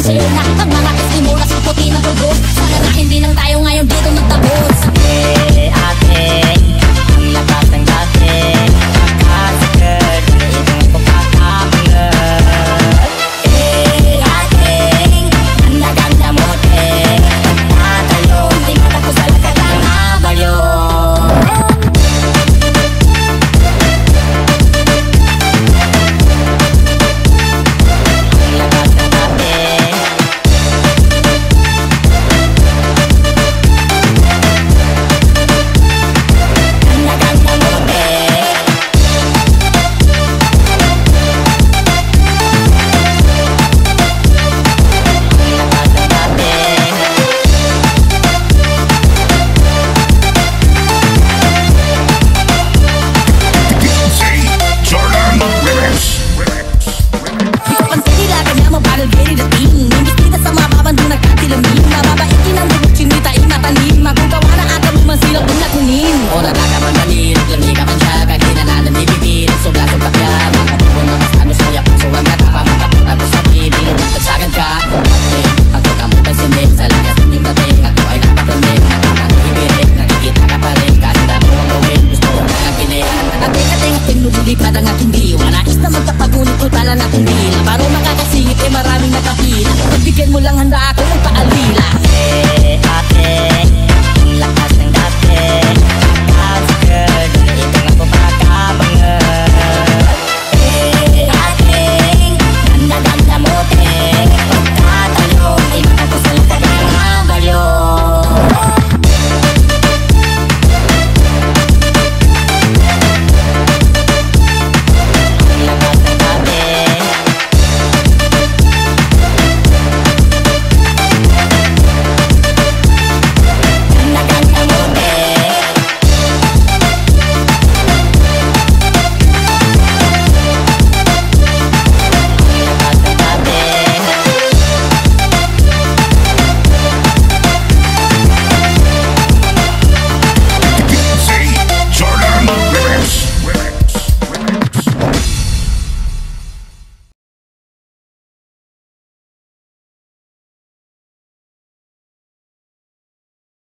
sa'yo na ang mga testimonas ng puti na bugos. Sana na hindi lang tayo ngayon dito nagtapos. Ate, ang lakas ng dati, nakasagad, naibang ko pagkakulad. Ate, ang naganda mo din, nagtatalong, di matapos sa lagat ng abalyon. Padang aking diwa, nais na magkapagunit ko tala na kong dila. Para makakasingit maraming nakapila. Pagbigyan mo lang handa ako ng paalila. Ate,